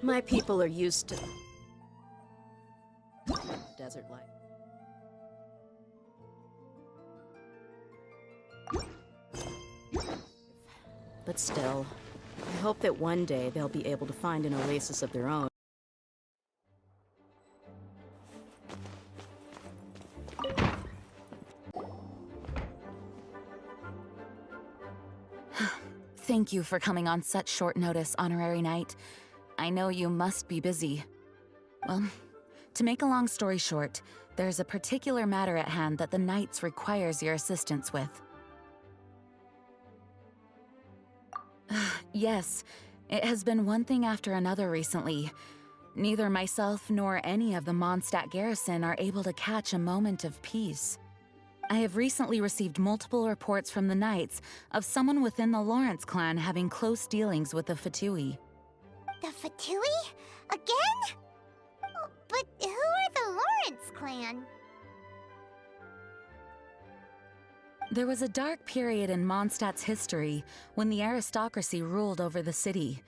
My people are used to desert life. But still, I hope that one day they'll be able to find an oasis of their own. Thank you for coming on such short notice, Honorary Knight. I know you must be busy. Well, to make a long story short, there's a particular matter at hand that the Knights requires your assistance with. Yes, it has been one thing after another recently. Neither myself nor any of the Mondstadt garrison are able to catch a moment of peace. I have recently received multiple reports from the Knights of someone within the Lawrence clan having close dealings with the Fatui. The Fatui? Again? Oh, but who are the Lawrence clan? There was a dark period in Mondstadt's history when the aristocracy ruled over the city.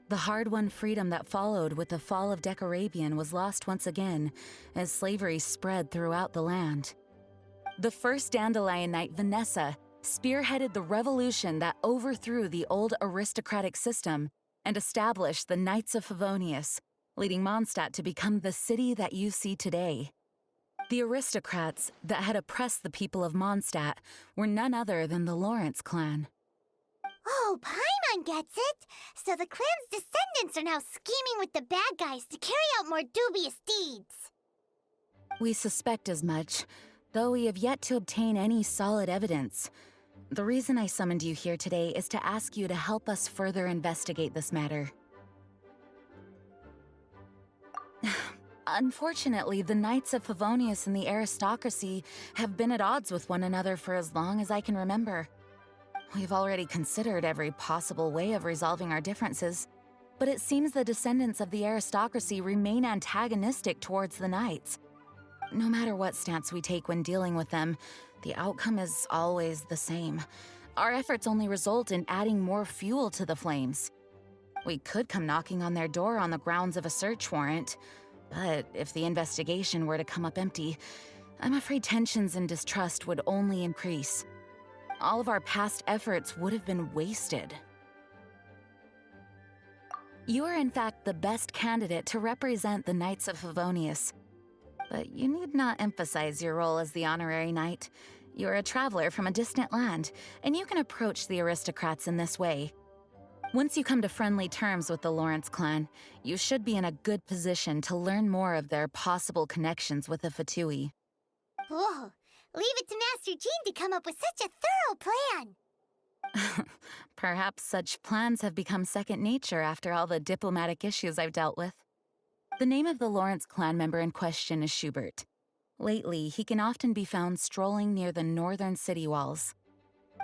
The hard-won freedom that followed with the fall of Decarabian was lost once again as slavery spread throughout the land. The first Dandelion Knight, Vanessa, spearheaded the revolution that overthrew the old aristocratic system and established the Knights of Favonius, leading Mondstadt to become the city that you see today. The aristocrats that had oppressed the people of Mondstadt were none other than the Lawrence clan. Oh, Paimon gets it! So the clan's descendants are now scheming with the bad guys to carry out more dubious deeds. We suspect as much, though we have yet to obtain any solid evidence. The reason I summoned you here today is to ask you to help us further investigate this matter. Unfortunately, the Knights of Favonius and the aristocracy have been at odds with one another for as long as I can remember. We've already considered every possible way of resolving our differences, but it seems the descendants of the aristocracy remain antagonistic towards the Knights. No matter what stance we take when dealing with them, the outcome is always the same. Our efforts only result in adding more fuel to the flames. We could come knocking on their door on the grounds of a search warrant, but if the investigation were to come up empty, I'm afraid tensions and distrust would only increase. All of our past efforts would have been wasted. You are in fact the best candidate to represent the Knights of Favonius. But you need not emphasize your role as the Honorary Knight. You're a traveler from a distant land, and you can approach the aristocrats in this way. Once you come to friendly terms with the Lawrence clan, you should be in a good position to learn more of their possible connections with the Fatui. Whoa, leave it to Master Jean to come up with such a thorough plan! Perhaps such plans have become second nature after all the diplomatic issues I've dealt with. The name of the Lawrence clan member in question is Schubert. Lately, he can often be found strolling near the northern city walls.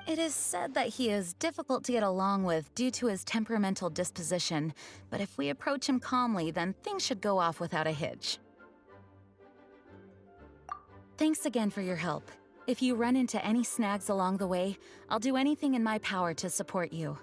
It is said that he is difficult to get along with due to his temperamental disposition, but if we approach him calmly, then things should go off without a hitch. Thanks again for your help. If you run into any snags along the way, I'll do anything in my power to support you.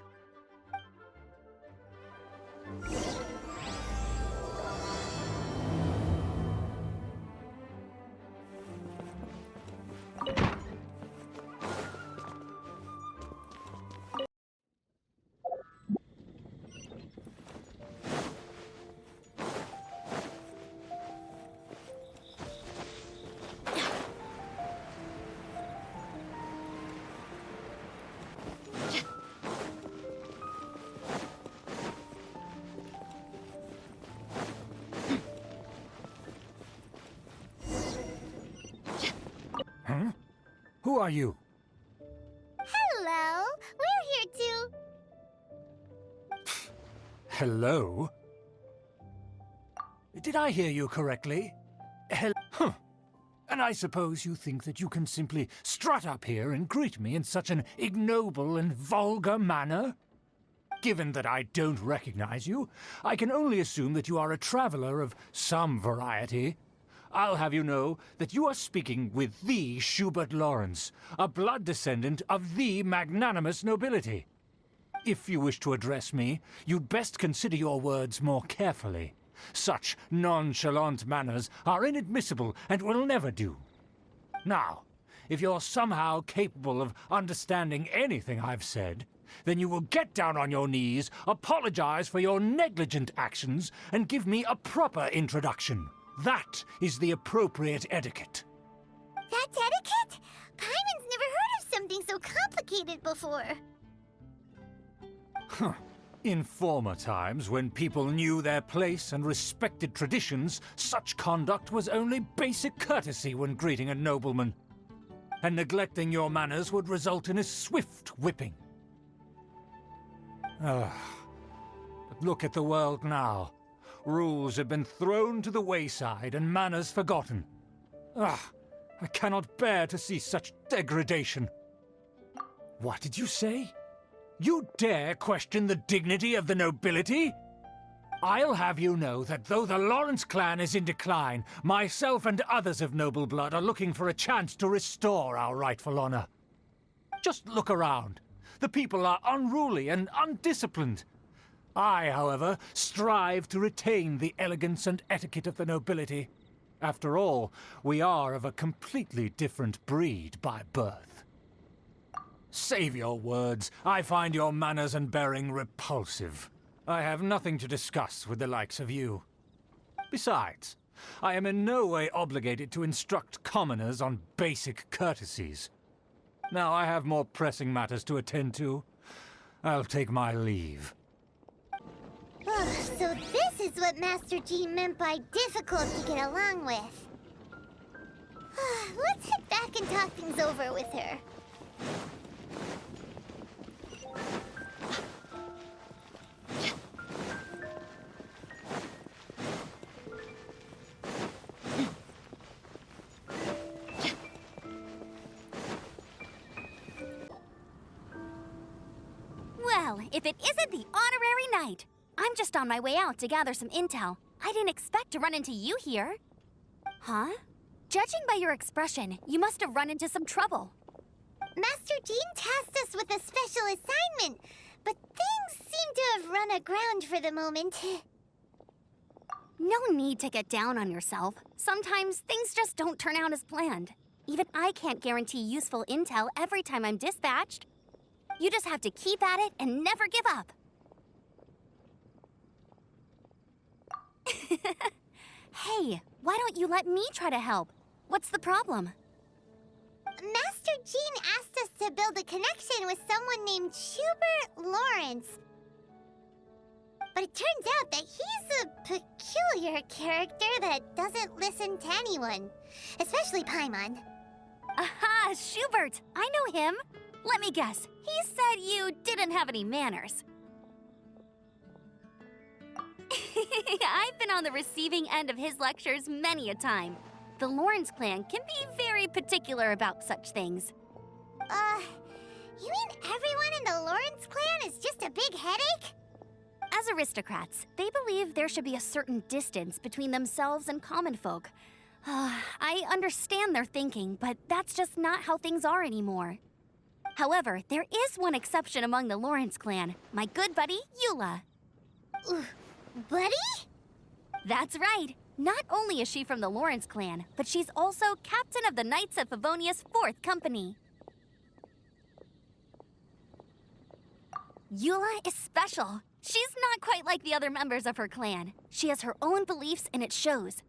Huh? Who are you? Hello, we're here to... Hello? Did I hear you correctly? Huh. And I suppose you think that you can simply strut up here and greet me in such an ignoble and vulgar manner? Given that I don't recognize you, I can only assume that you are a traveler of some variety. I'll have you know that you are speaking with the Schubert Lawrence, a blood descendant of the magnanimous nobility. If you wish to address me, you'd best consider your words more carefully. Such nonchalant manners are inadmissible and will never do. Now, if you're somehow capable of understanding anything I've said, then you will get down on your knees, apologize for your negligent actions, and give me a proper introduction. That is the appropriate etiquette. That's etiquette? Paimon's never heard of something so complicated before. In former times, when people knew their place and respected traditions, such conduct was only basic courtesy when greeting a nobleman. And neglecting your manners would result in a swift whipping. But look at the world now. Rules have been thrown to the wayside and manners forgotten. I cannot bear to see such degradation. What did you say? You dare question the dignity of the nobility? I'll have you know that though the Lawrence clan is in decline, myself and others of noble blood are looking for a chance to restore our rightful honor. Just look around. The people are unruly and undisciplined. I, however, strive to retain the elegance and etiquette of the nobility. After all, we are of a completely different breed by birth. Save your words. I find your manners and bearing repulsive. I have nothing to discuss with the likes of you. Besides, I am in no way obligated to instruct commoners on basic courtesies. Now I have more pressing matters to attend to. I'll take my leave. So this is what Master Jean meant by difficult to get along with. Let's head back and talk things over with her. Well, if it isn't the honorary knight. I'm just on my way out to gather some intel. I didn't expect to run into you here. Huh? Judging by your expression, you must have run into some trouble. Master Jean tasked us with a special assignment, but things seem to have run aground for the moment. No need to get down on yourself. Sometimes things just don't turn out as planned. Even I can't guarantee useful intel every time I'm dispatched. You just have to keep at it and never give up. Hey, why don't you let me try to help? What's the problem? Master Jean asked us to build a connection with someone named Schubert Lawrence. But it turns out that he's a peculiar character that doesn't listen to anyone, especially Paimon. Aha, Schubert! I know him. Let me guess, he said you didn't have any manners. I've been on the receiving end of his lectures many a time. The Lawrence clan can be very particular about such things. You mean everyone in the Lawrence clan is just a big headache? As aristocrats, they believe there should be a certain distance between themselves and common folk. I understand their thinking, but that's just not how things are anymore. However, there is one exception among the Lawrence clan, my good buddy, Eula. Buddy? That's right. Not only is she from the Lawrence clan, but she's also captain of the Knights of Favonius 4th Company. Eula is special. She's not quite like the other members of her clan. She has her own beliefs and it shows.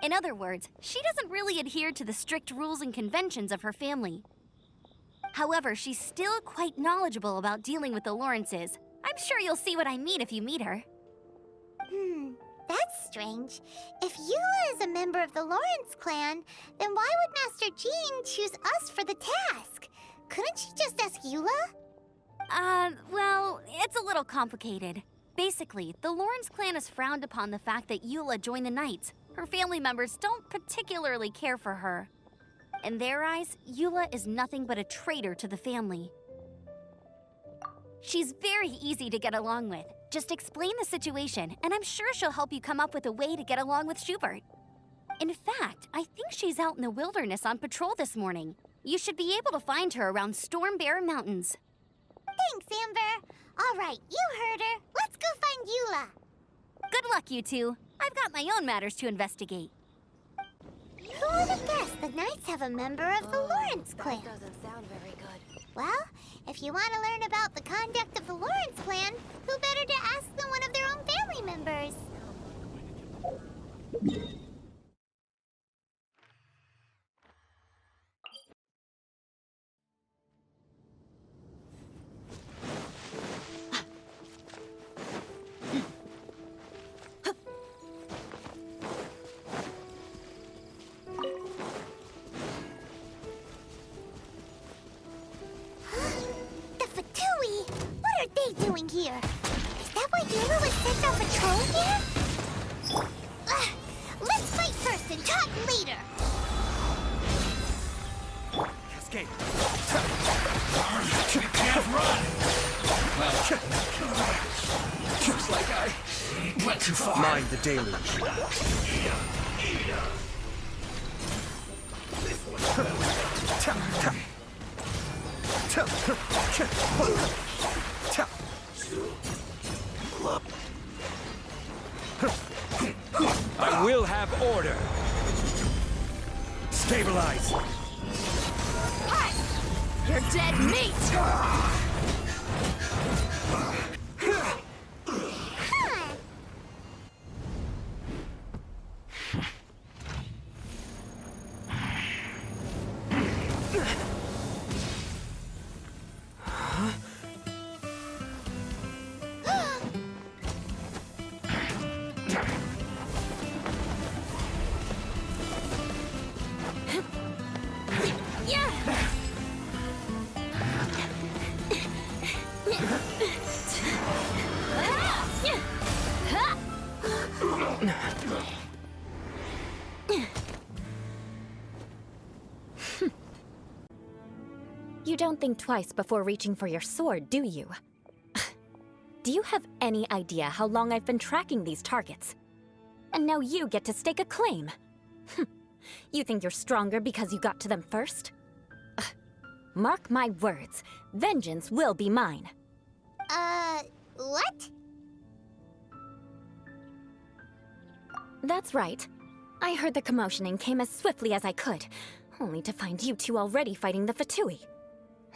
In other words, she doesn't really adhere to the strict rules and conventions of her family. However, she's still quite knowledgeable about dealing with the Lawrences. I'm sure you'll see what I mean if you meet her. That's strange. If Eula is a member of the Lawrence clan, then why would Master Jean choose us for the task? Couldn't she just ask Eula? Well, it's a little complicated. Basically, the Lawrence clan has frowned upon the fact that Eula joined the Knights. Her family members don't particularly care for her. In their eyes, Eula is nothing but a traitor to the family. She's very easy to get along with. Just explain the situation, and I'm sure she'll help you come up with a way to get along with Schubert. In fact, I think she's out in the wilderness on patrol this morning. You should be able to find her around Storm Bear Mountains. Thanks, Amber. All right, you heard her. Let's go find Eula. Good luck, you two. I've got my own matters to investigate. Who would have guessed the Knights have a member of the Lawrence clan? That doesn't sound very good. Well, if you want to learn about the conduct of the Lawrence clan, who better to ask than one of their own family members? The Fatui! What are they doing here? Is that why Eula was sent on patrol here? Let's fight first and talk later! Escape! You can't run! Well, looks like I went too far. Mind the deluge. I will have order. Stabilize. You're dead meat! You don't think twice before reaching for your sword, do you? Do you have any idea how long I've been tracking these targets? And now you get to stake a claim. You think you're stronger because you got to them first? Mark my words, vengeance will be mine. What? That's right. I heard the commotion and came as swiftly as I could, only to find you two already fighting the Fatui.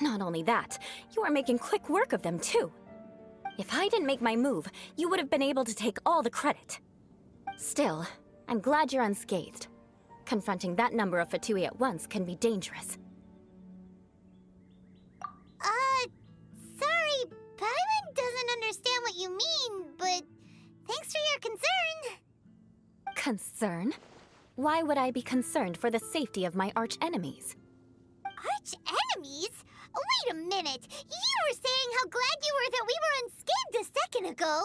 Not only that, you are making quick work of them too. If I didn't make my move, you would have been able to take all the credit. Still, I'm glad you're unscathed. Confronting that number of Fatui at once can be dangerous. Sorry, Paimon doesn't understand what you mean, but thanks for your concern. Concern? Why would I be concerned for the safety of my arch-enemies? Arch-enemies? Wait a minute! You were saying how glad you were that we were unscathed a second ago!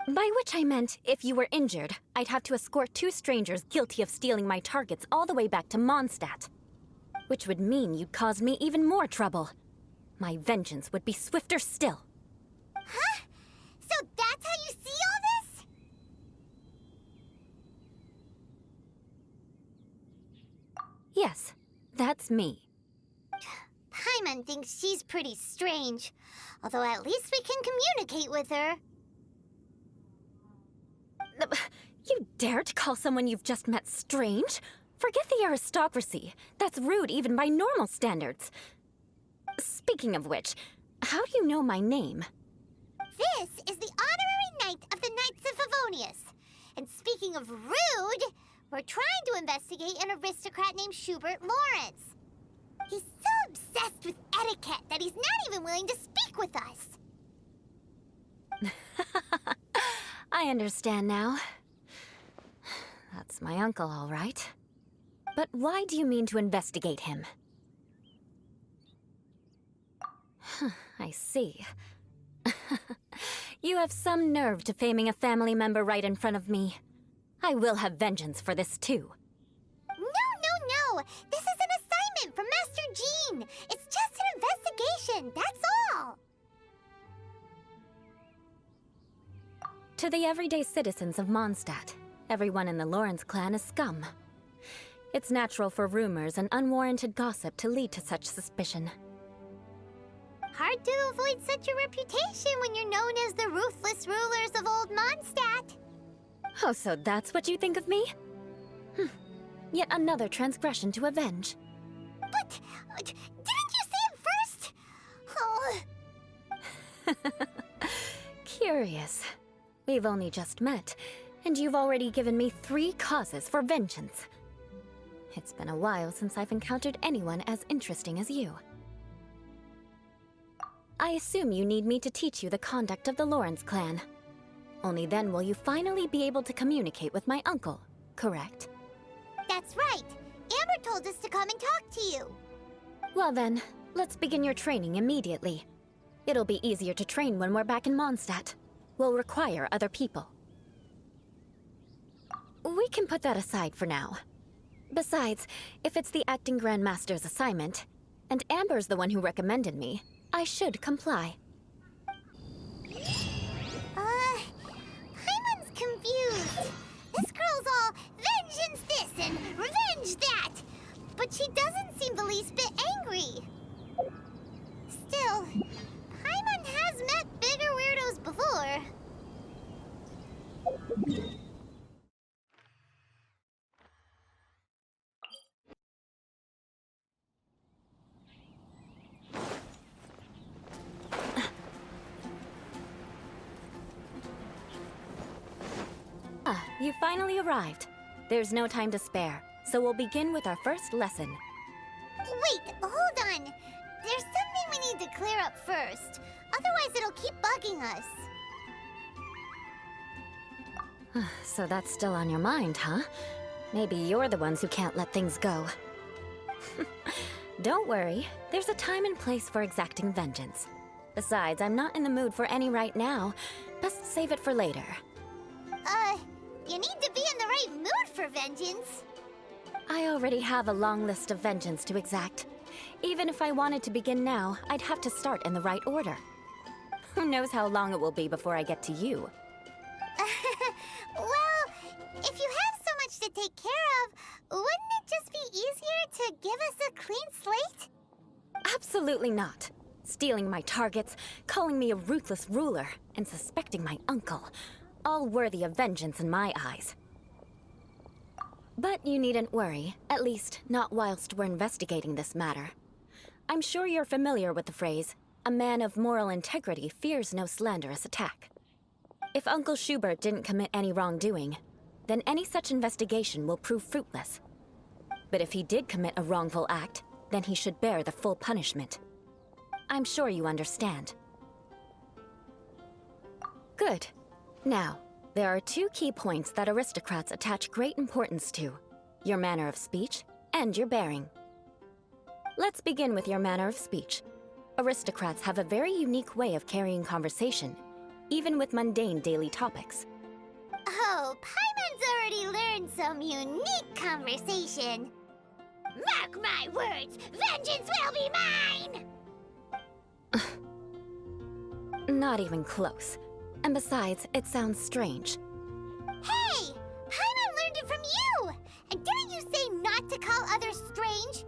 By which I meant, if you were injured, I'd have to escort two strangers guilty of stealing my targets all the way back to Mondstadt. Which would mean you'd cause me even more trouble. My vengeance would be swifter still. Huh? So that's how you see all this? Yes, that's me. Paimon thinks she's pretty strange. Although at least we can communicate with her. You dare to call someone you've just met strange? Forget the aristocracy. That's rude even by normal standards. Speaking of which, how do you know my name? This is the honorary knight of the Knights of Favonius. And speaking of rude, we're trying to investigate an aristocrat named Schubert Lawrence. He's so obsessed with etiquette that he's not even willing to speak with us. I understand now. That's my uncle, all right. But why do you mean to investigate him? I see. You have some nerve to faming a family member right in front of me. I will have vengeance for this, too. No. This is an assignment from Master Jean. It's just an investigation, that's all. To the everyday citizens of Mondstadt, everyone in the Lawrence clan is scum. It's natural for rumors and unwarranted gossip to lead to such suspicion. Hard to avoid such a reputation when you're known as the ruthless rulers of Old Mondstadt. Oh, so that's what you think of me? Yet another transgression to avenge. But didn't you say it first? Oh. Curious. We've only just met, and you've already given me 3 causes for vengeance. It's been a while since I've encountered anyone as interesting as you. I assume you need me to teach you the conduct of the Lawrence clan. Only then will you finally be able to communicate with my uncle, correct? That's right. Amber told us to come and talk to you. Well then, let's begin your training immediately. It'll be easier to train when we're back in Mondstadt. We'll require other people. We can put that aside for now. Besides, if it's the acting Grandmaster's assignment, and Amber's the one who recommended me, I should comply. Paimon's confused. This girl's all vengeance this and revenge that. But she doesn't seem the least bit angry. Still, Paimon has met bigger weirdos before. You finally arrived. There's no time to spare, so we'll begin with our first lesson. Wait, hold on. There's something we need to clear up first. Otherwise, it'll keep bugging us. So that's still on your mind, huh? Maybe you're the ones who can't let things go. Don't worry, there's a time and place for exacting vengeance. Besides, I'm not in the mood for any right now. Best save it for later. You need to be in the right mood for vengeance. I already have a long list of vengeance to exact. Even if I wanted to begin now, I'd have to start in the right order. Who knows how long it will be before I get to you? Well, if you have so much to take care of, wouldn't it just be easier to give us a clean slate? Absolutely not. Stealing my targets, calling me a ruthless ruler, and suspecting my uncle. All worthy of vengeance in my eyes. But you needn't worry, at least not whilst we're investigating this matter. I'm sure you're familiar with the phrase, a man of moral integrity fears no slanderous attack. If Uncle Schubert didn't commit any wrongdoing, then any such investigation will prove fruitless. But if he did commit a wrongful act, then he should bear the full punishment. I'm sure you understand. Good. Now, there are 2 key points that aristocrats attach great importance to: your manner of speech and your bearing. Let's begin with your manner of speech. Aristocrats have a very unique way of carrying conversation, even with mundane daily topics. Oh, Paimon's already learned some unique conversation. Mark my words, vengeance will be mine! Not even close. And besides, it sounds strange. Hey! Paimon learned it from you! And didn't you say not to call others strange?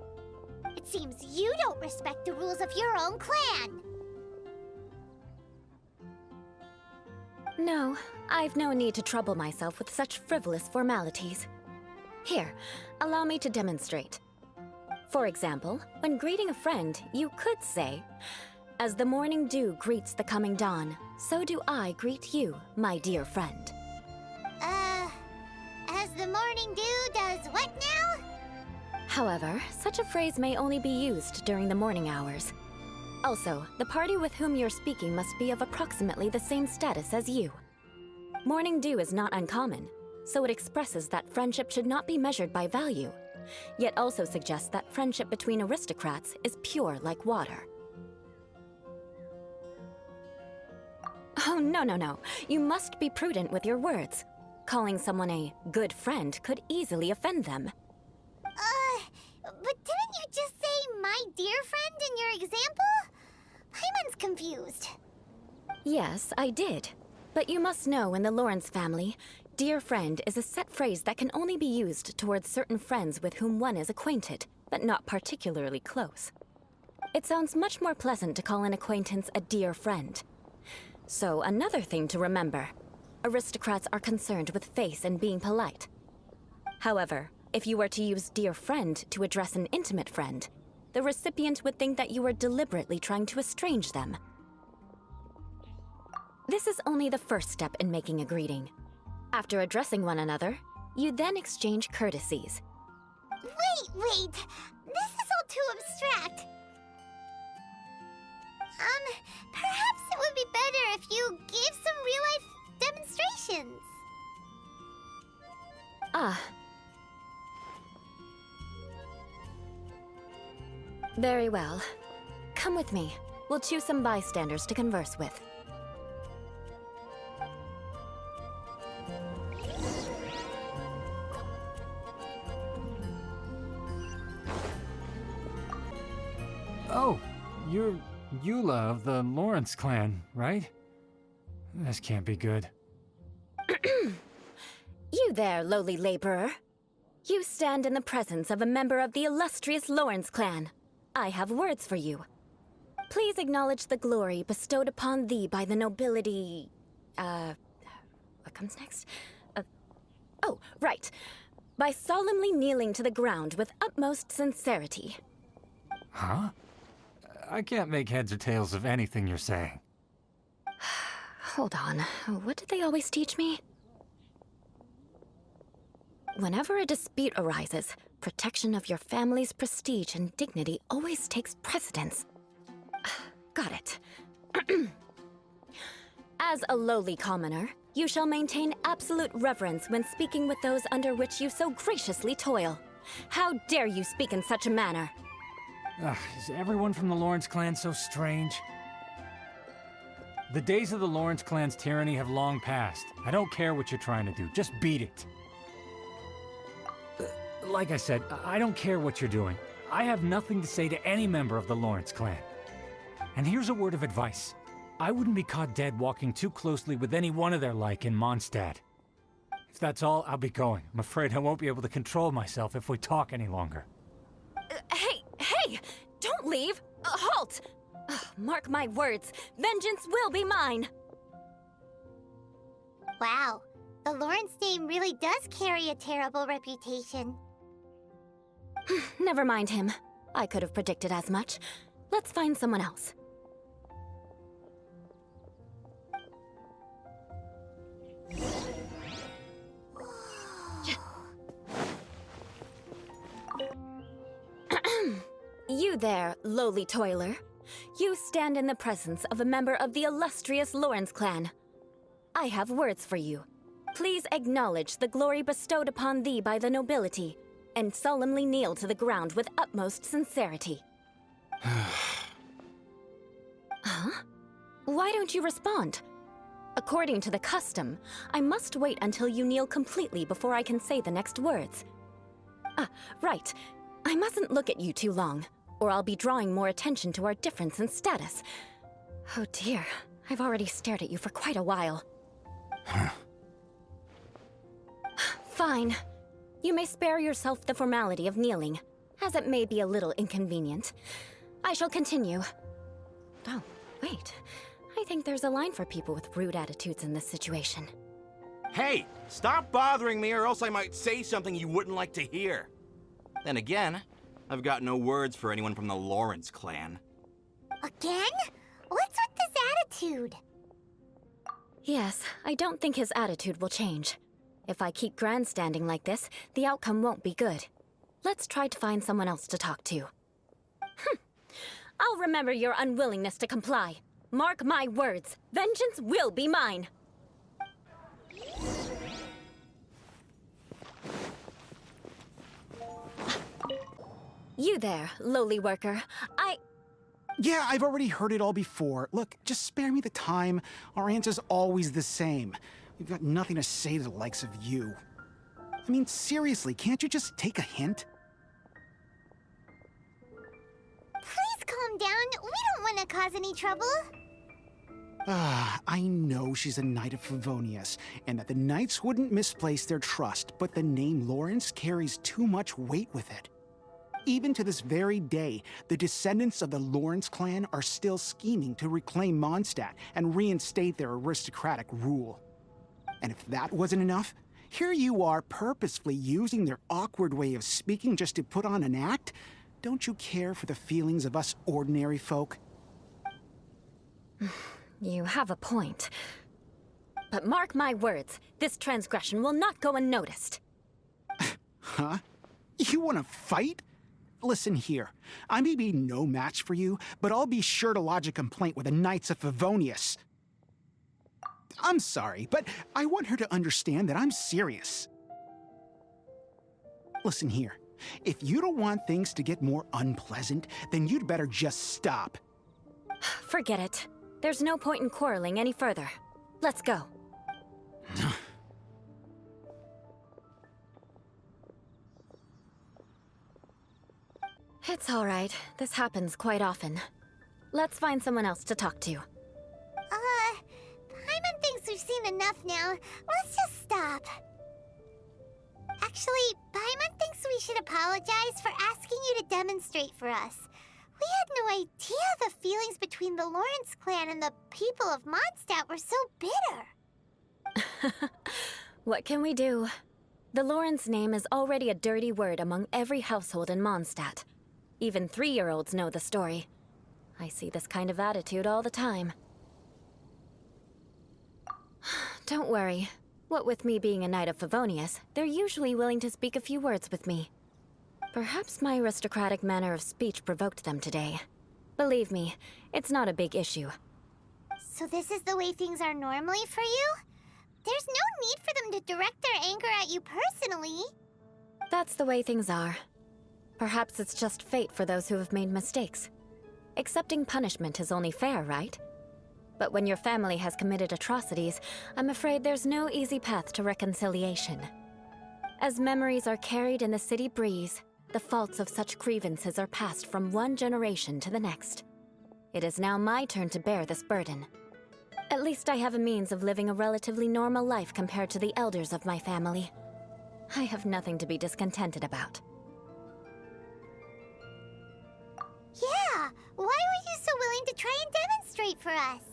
It seems you don't respect the rules of your own clan. No, I've no need to trouble myself with such frivolous formalities. Here, allow me to demonstrate. For example, when greeting a friend, you could say, "As the morning dew greets the coming dawn, so do I greet you, my dear friend." As the morning dew does what now? However, such a phrase may only be used during the morning hours. Also, the party with whom you're speaking must be of approximately the same status as you. Morning dew is not uncommon, so it expresses that friendship should not be measured by value, yet also suggests that friendship between aristocrats is pure like water. Oh, no. You must be prudent with your words. Calling someone a good friend could easily offend them. But didn't you just say my dear friend in your example? Paimon's confused. Yes, I did. But you must know in the Lawrence family, Dear friend is a set phrase that can only be used towards certain friends with whom one is acquainted, but not particularly close. It sounds much more pleasant to call an acquaintance a dear friend. So, another thing to remember. Aristocrats are concerned with face and being polite. However, if you were to use dear friend to address an intimate friend, the recipient would think that you were deliberately trying to estrange them. This is only the first step in making a greeting. After addressing one another, you then exchange courtesies. Wait! This is all too abstract. Perhaps it would be better if you gave some real-life demonstrations. Ah. Very well. Come with me. We'll choose some bystanders to converse with. Oh, you're Eula of the Lawrence clan, right? This can't be good. You there, lowly laborer. You stand in the presence of a member of the illustrious Lawrence clan. I have words for you. Please acknowledge the glory bestowed upon thee by the nobility... what comes next? Oh, right. By solemnly kneeling to the ground with utmost sincerity. Huh? I can't make heads or tails of anything you're saying. Hold on. What did they always teach me? Whenever a dispute arises, protection of your family's prestige and dignity always takes precedence. Got it. As a lowly commoner, you shall maintain absolute reverence when speaking with those under which you so graciously toil. How dare you speak in such a manner? Is everyone from the Lawrence clan so strange? The days of the Lawrence clan's tyranny have long passed. I don't care what you're trying to do, just beat it. Like I said, I don't care what you're doing. I have nothing to say to any member of the Lawrence clan. And here's a word of advice. I wouldn't be caught dead walking too closely with any one of their like in Mondstadt. If that's all, I'll be going. I'm afraid I won't be able to control myself if we talk any longer. Hey! Don't leave! Halt! Mark my words, vengeance will be mine! Wow, the Lawrence name really does carry a terrible reputation. Never mind him. I could have predicted as much. Let's find someone else. You there, lowly toiler. You stand in the presence of a member of the illustrious Lawrence clan. I have words for you. Please acknowledge the glory bestowed upon thee by the nobility, and solemnly kneel to the ground with utmost sincerity. Huh? Why don't you respond? According to the custom, I must wait until you kneel completely before I can say the next words. Right. I mustn't look at you too long, or I'll be drawing more attention to our difference in status. Oh dear, I've already stared at you for quite a while. Fine. You may spare yourself the formality of kneeling, as it may be a little inconvenient. I shall continue. Oh, wait. I think there's a line for people with rude attitudes in this situation. Hey, stop bothering me or else I might say something you wouldn't like to hear. Then again, I've got no words for anyone from the Lawrence clan. Again? What's with this attitude? Yes, I don't think his attitude will change. If I keep grandstanding like this, the outcome won't be good. Let's try to find someone else to talk to. I'll remember your unwillingness to comply. Mark my words, vengeance will be mine. You there, lowly worker. Yeah, I've already heard it all before. Look, just spare me the time. Our answer's always the same. We've got nothing to say to the likes of you. I mean, seriously, can't you just take a hint? Please calm down. We don't want to cause any trouble. I know she's a Knight of Favonius, and that the Knights wouldn't misplace their trust, but the name Lawrence carries too much weight with it. Even to this very day, the descendants of the Lawrence clan are still scheming to reclaim Mondstadt and reinstate their aristocratic rule. And if that wasn't enough, here you are purposefully using their awkward way of speaking just to put on an act? Don't you care for the feelings of us ordinary folk? You have a point. But mark my words, this transgression will not go unnoticed. Huh? You want to fight? Listen here, I may be no match for you, but I'll be sure to lodge a complaint with the Knights of Favonius. I'm sorry, but I want her to understand that I'm serious. Listen here, if you don't want things to get more unpleasant, then you'd better just stop. Forget it. There's no point in quarreling any further. Let's go. It's all right. This happens quite often. Let's find someone else to talk to. Paimon thinks we've seen enough now. Let's just stop. Actually, Paimon thinks we should apologize for asking you to demonstrate for us. We had no idea the feelings between the Lawrence clan and the people of Mondstadt were so bitter. What can we do? The Lawrence name is already a dirty word among every household in Mondstadt. Even 3-year-olds know the story. I see this kind of attitude all the time. Don't worry. What with me being a Knight of Favonius, they're usually willing to speak a few words with me. Perhaps my aristocratic manner of speech provoked them today. Believe me, it's not a big issue. So this is the way things are normally for you? There's no need for them to direct their anger at you personally. That's the way things are. Perhaps it's just fate for those who have made mistakes. Accepting punishment is only fair, right? But when your family has committed atrocities, I'm afraid there's no easy path to reconciliation. As memories are carried in the city breeze, the faults of such grievances are passed from one generation to the next. It is now my turn to bear this burden. At least I have a means of living a relatively normal life compared to the elders of my family. I have nothing to be discontented about. Yeah, why were you so willing to try and demonstrate for us?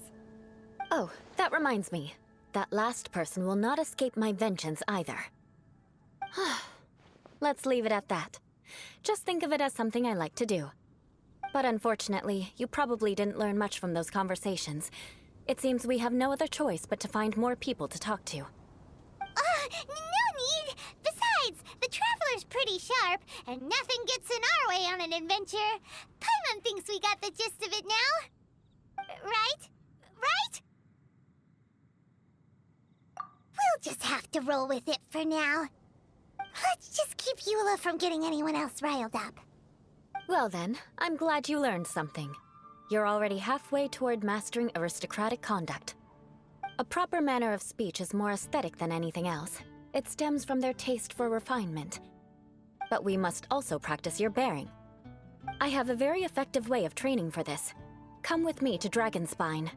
Oh, that reminds me. That last person will not escape my vengeance either. Let's leave it at that. Just think of it as something I like to do. But unfortunately, you probably didn't learn much from those conversations. It seems we have no other choice but to find more people to talk to. No need! Besides, the Traveler's pretty sharp, and nothing gets in our way on an adventure. Paimon thinks we got the gist of it now. Right? Right? We'll just have to roll with it for now. Let's just keep Eula from getting anyone else riled up. Well then, I'm glad you learned something. You're already halfway toward mastering aristocratic conduct. A proper manner of speech is more aesthetic than anything else. It stems from their taste for refinement. But we must also practice your bearing. I have a very effective way of training for this. Come with me to Dragonspine.